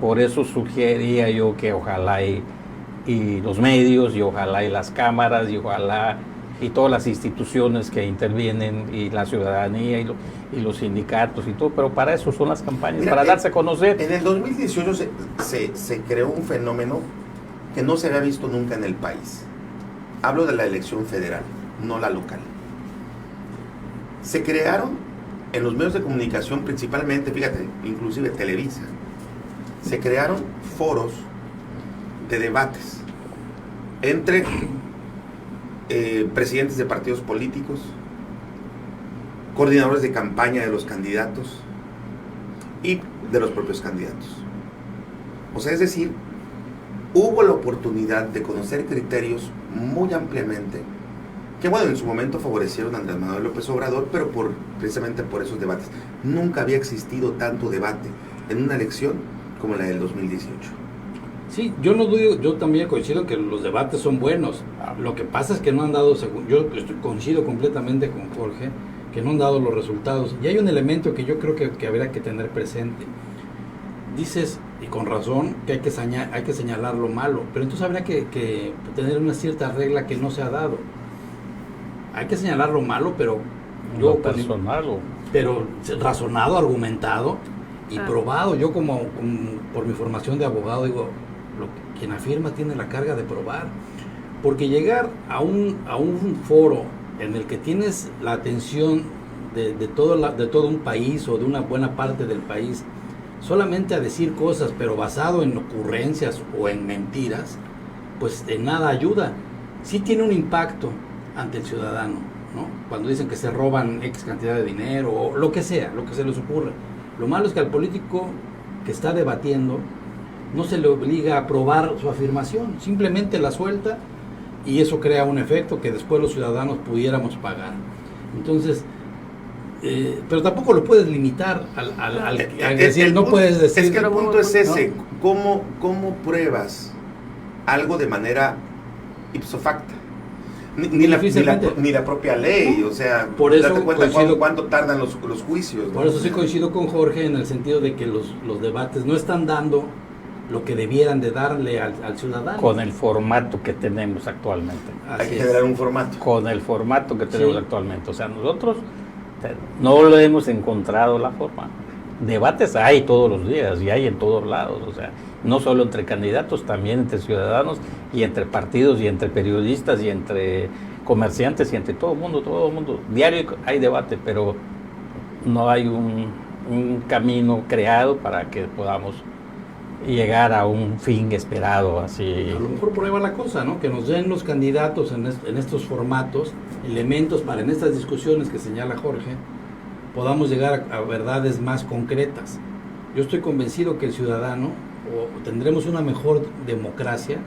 por eso sugería yo que ojalá y los medios, y ojalá y las cámaras, y ojalá y todas las instituciones que intervienen, y la ciudadanía, y los sindicatos y todo, pero para eso son las campañas. Mira, para darse a conocer. En el 2018 se creó un fenómeno que no se había visto nunca en el país. Hablo de la elección federal, no la local. Se crearon en los medios de comunicación, principalmente, fíjate, inclusive Televisa, se crearon foros de debates entre presidentes de partidos políticos, coordinadores de campaña de los candidatos y de los propios candidatos. O sea, es decir, hubo la oportunidad de conocer criterios muy ampliamente, que bueno, en su momento favorecieron a Andrés Manuel López Obrador, pero precisamente por esos debates. Nunca había existido tanto debate en una elección como la del 2018. Sí, yo no dudo, yo también coincido que los debates son buenos. Lo que pasa es que no han dado, coincido completamente con Jorge, que no han dado los resultados. Y hay un elemento que yo creo que habría que tener presente. Dices, y con razón, que hay que señalar lo malo, pero entonces habría que tener una cierta regla que no se ha dado. Hay que señalar lo malo, pero Lo personal. pero razonado, argumentado y probado. Yo como por mi formación de abogado digo, quien afirma tiene la carga de probar, porque llegar a un foro en el que tienes la atención de todo un país o de una buena parte del país solamente a decir cosas, pero basado en ocurrencias o en mentiras, pues de nada ayuda. Sí tiene un impacto ante el ciudadano, ¿no? Cuando dicen que se roban X cantidad de dinero o lo que sea, lo que se les ocurra. Lo malo es que al político que está debatiendo no se le obliga a probar su afirmación, simplemente la suelta y eso crea un efecto que después los ciudadanos pudiéramos pagar. Entonces, pero tampoco lo puedes limitar al decir, no puedes decir... Es que el punto es ese, ¿no? ¿Cómo pruebas algo de manera ipso facto? Ni la propia ley, o sea, por eso date cuenta cuánto tardan los juicios, ¿no? Por eso sí coincido con Jorge en el sentido de que los debates no están dando lo que debieran de darle al ciudadano. Con el formato que tenemos actualmente. Hay que generar un formato. Con el formato que tenemos actualmente. O sea, nosotros no lo hemos encontrado la forma. Debates hay todos los días y hay en todos lados, o sea, no solo entre candidatos, también entre ciudadanos y entre partidos y entre periodistas y entre comerciantes y entre todo el mundo. Diario hay debate, pero no hay un camino creado para que podamos llegar a un fin esperado así. A lo mejor por ahí va la cosa, ¿no? Que nos den los candidatos en estos formatos elementos para en estas discusiones que señala Jorge podamos llegar a verdades más concretas. Yo estoy convencido que el ciudadano, o tendremos una mejor democracia,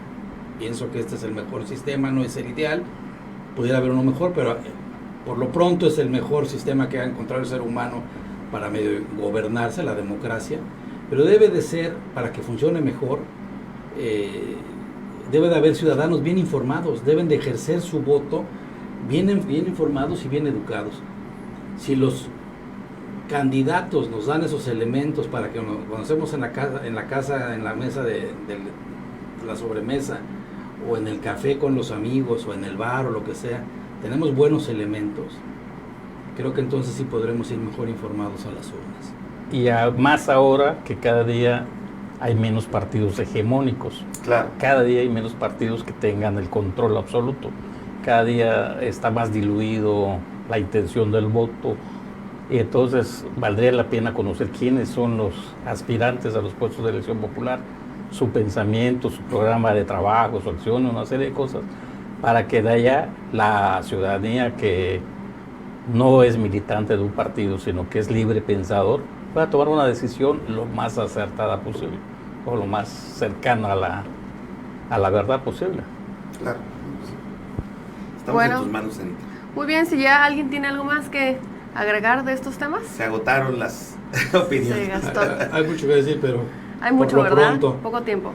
pienso que este es el mejor sistema, no es el ideal, pudiera haber uno mejor, pero por lo pronto es el mejor sistema que ha encontrado el ser humano para medio gobernarse, la democracia, pero debe de ser, para que funcione mejor, debe de haber ciudadanos bien informados, deben de ejercer su voto bien informados y bien educados. Si los candidatos nos dan esos elementos para que cuando estemos en la mesa de la sobremesa o en el café con los amigos o en el bar o lo que sea, tenemos buenos elementos, creo que entonces sí podremos ir mejor informados a las urnas. Y más ahora que cada día hay menos partidos hegemónicos. Claro. Cada día hay menos partidos que tengan el control absoluto. Cada día está más diluido la intención del voto. Y entonces valdría la pena conocer quiénes son los aspirantes a los puestos de elección popular, su pensamiento, su programa de trabajo, su acción, una serie de cosas, para que de allá la ciudadanía que no es militante de un partido, sino que es libre pensador, pueda tomar una decisión lo más acertada posible, o lo más cercana a la verdad posible. Claro. Estamos en tus manos, Anita. Muy bien, si ya alguien tiene algo más que agregar de estos temas. Se agotaron las opiniones. Se gastó. Hay mucho que decir, pero hay mucho, ¿verdad? Pronto. Poco tiempo.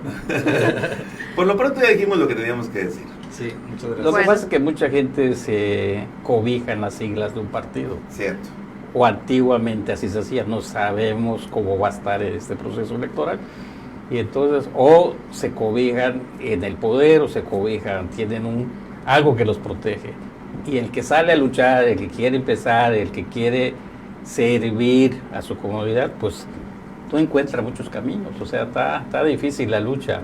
Por lo pronto ya dijimos lo que teníamos que decir. Sí, muchas gracias. Lo que pasa es que mucha gente se cobija en las siglas de un partido. Cierto. O antiguamente así se hacía, no sabemos cómo va a estar este proceso electoral. Y entonces, o se cobijan en el poder, o se cobijan, tienen algo que los protege. Y el que sale a luchar, el que quiere empezar, el que quiere servir a su comunidad, pues no encuentra muchos caminos. O sea, está difícil la lucha.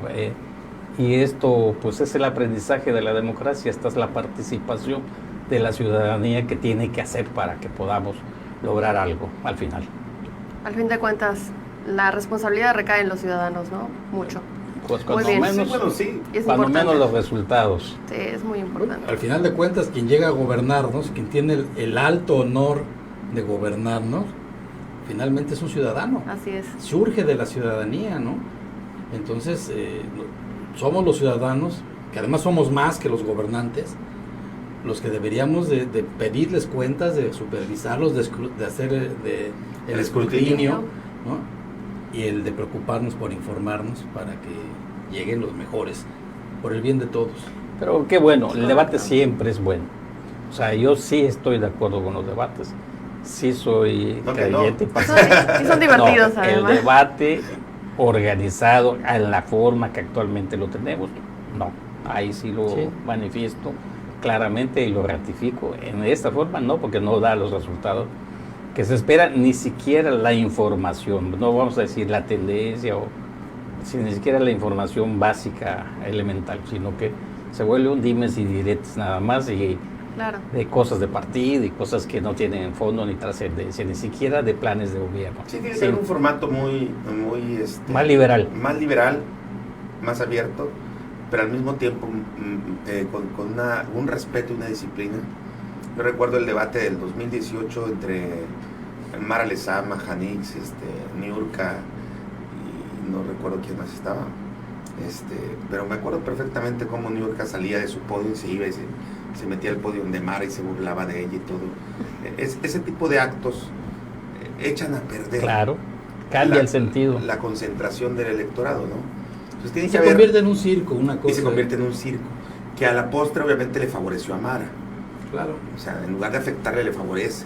Y esto, pues es el aprendizaje de la democracia. Esta es la participación de la ciudadanía que tiene que hacer para que podamos lograr algo al final. Al fin de cuentas, la responsabilidad recae en los ciudadanos, ¿no? Mucho. Pues cuando menos los resultados. Sí, es muy importante. Al final de cuentas, quien llega a gobernarnos, quien tiene el alto honor de gobernarnos, finalmente es un ciudadano. Así es. Surge de la ciudadanía, ¿no? Entonces, somos los ciudadanos, que además somos más que los gobernantes, los que deberíamos de pedirles cuentas, de supervisarlos, de hacer el escrutinio, ¿no? y el de preocuparnos por informarnos para que lleguen los mejores, por el bien de todos. Pero qué bueno, el debate siempre es bueno. O sea, yo sí estoy de acuerdo con los debates. Sí soy creyente. Y son divertidos, No, además. el debate organizado en la forma que actualmente lo tenemos, no. Ahí sí lo manifiesto claramente y lo ratifico. En esta forma no, porque no da los resultados que se esperan, ni siquiera la información. No vamos a decir la tendencia o ni siquiera la información básica elemental, sino que se vuelve un dimes y diretes nada más y Claro. de cosas de partido y cosas que no tienen fondo ni trascendencia, ni siquiera de planes de gobierno. Sí, tiene que ser un formato muy más liberal. Más liberal, más abierto, pero al mismo tiempo con un respeto y una disciplina. Yo recuerdo el debate del 2018 entre Mara Lezama, Janix, Niurka y no recuerdo quién más estaba. Pero me acuerdo perfectamente cómo Niurka salía de su podio y se iba y se metía al podio de Mara y se burlaba de ella y todo. Ese tipo de actos echan a perder. Claro, cambia el sentido. La concentración del electorado, ¿no? Entonces tiene Se que haber, convierte en un circo, una cosa. y se convierte en un circo, que a la postre obviamente le favoreció a Mara. Claro. O sea, en lugar de afectarle, le favorece.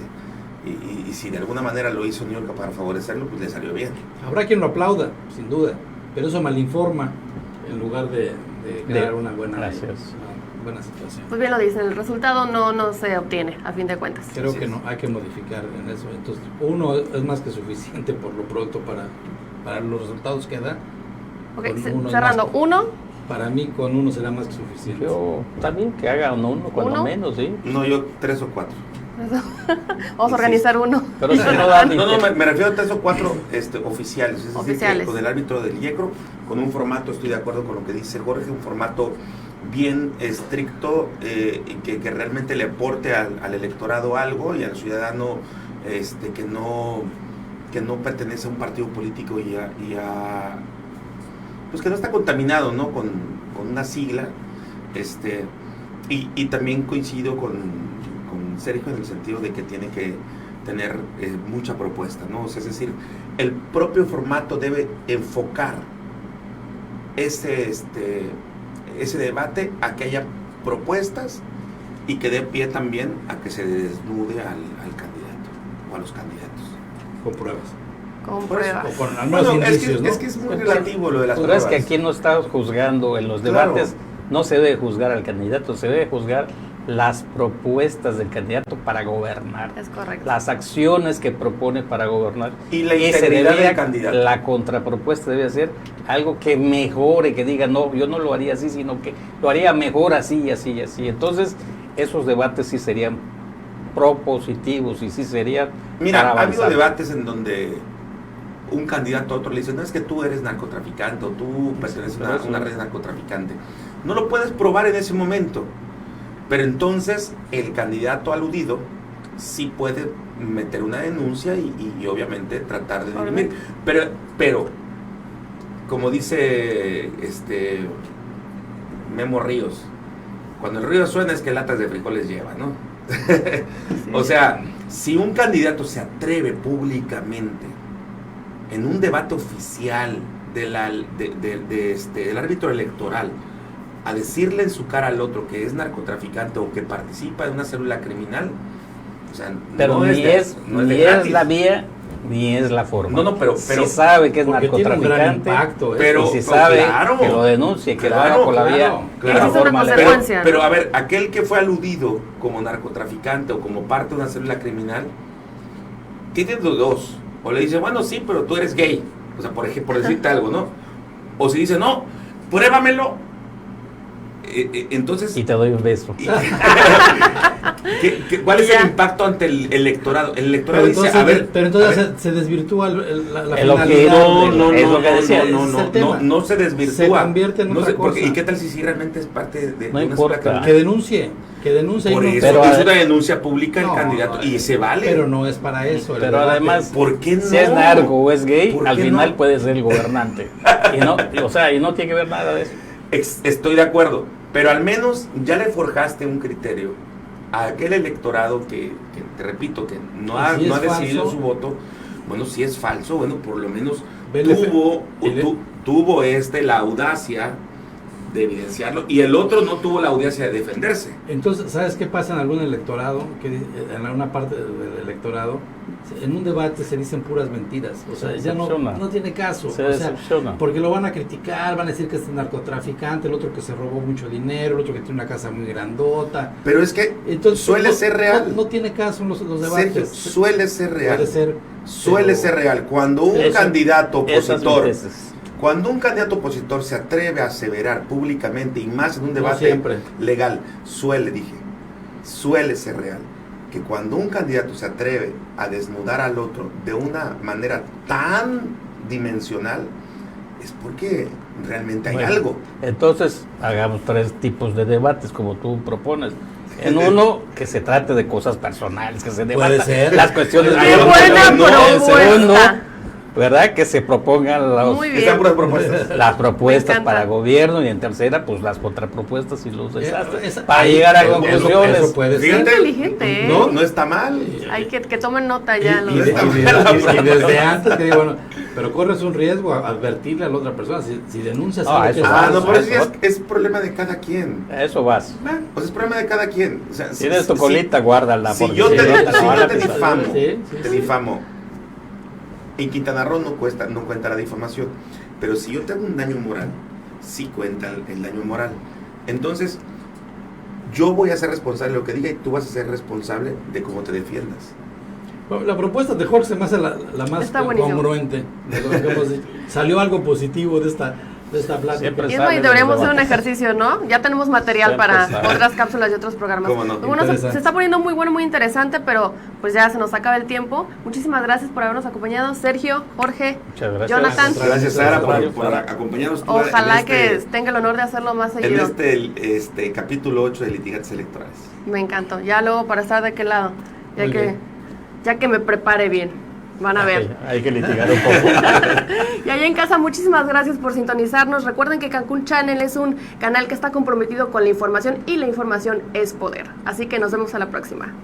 Y si de alguna manera lo hizo Niurka para favorecerlo, pues le salió bien. Habrá quien lo aplauda, sin duda, pero eso malinforma en lugar de crear una buena situación. Pues bien lo dicen, el resultado no se obtiene, a fin de cuentas. Creo que no, hay que modificar en eso. Entonces, uno es más que suficiente por lo pronto para los resultados que da. Ok, Con uno es cerrando, más- uno. Para mí, con uno será más que suficiente. Yo también que haga uno, cuando ¿Uno? menos, sí. No, yo 3 o 4. Vamos a organizar uno. Pero eso no da ni No, me refiero a 3 o 4 oficiales. Es decir, Oficiales. que con el árbitro del IECRO, con un formato, estoy de acuerdo con lo que dice Jorge, un formato bien estricto, que realmente le aporte al electorado algo y al ciudadano que no pertenece a un partido político pues que no está contaminado, ¿no? con una sigla. Y también coincido con Sergio en el sentido de que tiene que tener mucha propuesta, ¿no? O sea, es decir, el propio formato debe enfocar ese debate a que haya propuestas y que dé pie también a que se desnude al candidato o a los candidatos. Con pruebas. Con Por eso, pruebas. O con algunos indicios, ¿no? es que es muy relativo lo de las Tú pruebas. sabes que aquí no estamos juzgando en los Claro. debates, no se debe juzgar al candidato, se debe juzgar las propuestas del candidato para gobernar, Es correcto. las acciones que propone para gobernar. Y la se integridad debería- del candidato. La contrapropuesta debe ser algo que mejore, que diga, no, yo no lo haría así, sino que lo haría mejor así, así, así. Entonces, esos debates sí serían propositivos y sí serían Mira, para ha habido avanzar. debates en donde un candidato a otro le dice, no, es que tú eres narcotraficante o tú perteneces pero a eso una es- red narcotraficante. No lo puedes probar en ese momento, pero entonces el candidato aludido sí puede meter una denuncia y obviamente tratar de dirimir. Pero como dice Memo Ríos, cuando el río suena es que latas de frijoles lleva, ¿no? O sea, si un candidato se atreve públicamente en un debate oficial del árbitro electoral a decirle en su cara al otro que es narcotraficante o que participa de una célula criminal, o sea, Pero no ni de es gratis. la vía ni es la forma. No, pero si sabe que es Porque tiene un gran narcotraficante, impacto. Pero- y si sabe claro. que lo denuncie, que lo Claro, haga por la claro, vía claro. y la Existe una forma legal. consecuencia. Pero a ver, aquel que fue aludido como narcotraficante o como parte de una célula criminal, tiene dos. O le dice, bueno, sí, pero tú eres gay. O sea, por ejemplo, por decirte algo, ¿no? O si dice, no, pruébamelo. Entonces, Y te doy un beso. ¿cuál es Ya. el impacto ante el electorado? El electorado Pero dice, entonces, a ver, pero entonces a ver, se desvirtúa la El finalidad objetivo, de- es lo que decía, ese es el tema. no se desvirtúa. Se convierte en No otra sé, porque- cosa. ¿Y qué tal si realmente es parte de No una importa. célula criminal? Que denuncie. Por y no- eso Pero es a- una denuncia pública el No, candidato no, y se vale. Pero no es para eso. el Pero debate. además, ¿Por qué no? si es narco o es gay, ¿Por al qué final no? puede ser el gobernante. Y no, y no tiene que ver nada de eso. Estoy de acuerdo, pero al menos ya le forjaste un criterio a aquel electorado que te repito, que no ha Si es decidido falso. su voto. Bueno, si es falso, bueno, por lo menos tuvo la audacia de evidenciarlo y el otro no tuvo la audacia de defenderse. Entonces, ¿sabes qué pasa en algún electorado? Que en alguna parte del electorado, en un debate se dicen puras mentiras. O sea, ya no tiene caso. Se o sea, decepciona. porque lo van a criticar, van a decir que es narcotraficante, el otro que se robó mucho dinero, el otro que tiene una casa muy grandota. Pero es que entonces, suele ser real. No tiene caso los debates. Sergio, suele ser real. Suele ser real. Cuando un candidato opositor se atreve a aseverar públicamente y más en un debate legal, suele ser real, que cuando un candidato se atreve a desnudar al otro de una manera tan dimensional, es porque realmente hay algo. Entonces, hagamos 3 tipos de debates, como tú propones. En uno, que se trate de cosas personales, que se debatan las cuestiones. ¡Qué buena propuesta! ¿Verdad? Que se propongan las propuestas para gobierno, y en tercera, pues las contrapropuestas y los desastres, para llegar a conclusiones. Eso puede ser. Inteligente, ¿eh? No está mal. Hay que tomen nota ya. Y desde antes, que digo, bueno, pero corres un riesgo a advertirle a la otra persona. Si denuncias algo que por eso es problema de cada quien. Eso vas. Pues es problema de cada quien. O sea, tienes tu colita, guárdala. Si yo te difamo, en Quintana Roo no cuenta la difamación, pero si yo te hago un daño moral, sí cuenta el daño moral. Entonces, yo voy a ser responsable de lo que diga y tú vas a ser responsable de cómo te defiendas. Bueno, la propuesta de Jorge se me hace la más congruente de lo que hemos dicho. Salió algo positivo de esta plática. Y deberíamos hacer un ejercicio, ¿no? Ya tenemos material para otras cápsulas y otros programas. ¿Cómo no? Bueno, se está poniendo muy bueno, muy interesante, pero pues ya se nos acaba el tiempo. Muchísimas gracias por habernos acompañado, Sergio, Jorge, Jonathan. Gracias, Sara, por acompañarnos. Ojalá que tenga el honor de hacerlo más seguido. En este capítulo 8 de Litigantes Electorales. Me encantó. Ya luego para estar de aquel lado, ya que me prepare bien. Van a ver. Hay que litigar un poco. Y allá en casa, muchísimas gracias por sintonizarnos. Recuerden que Cancún Channel es un canal que está comprometido con la información y la información es poder. Así que nos vemos a la próxima.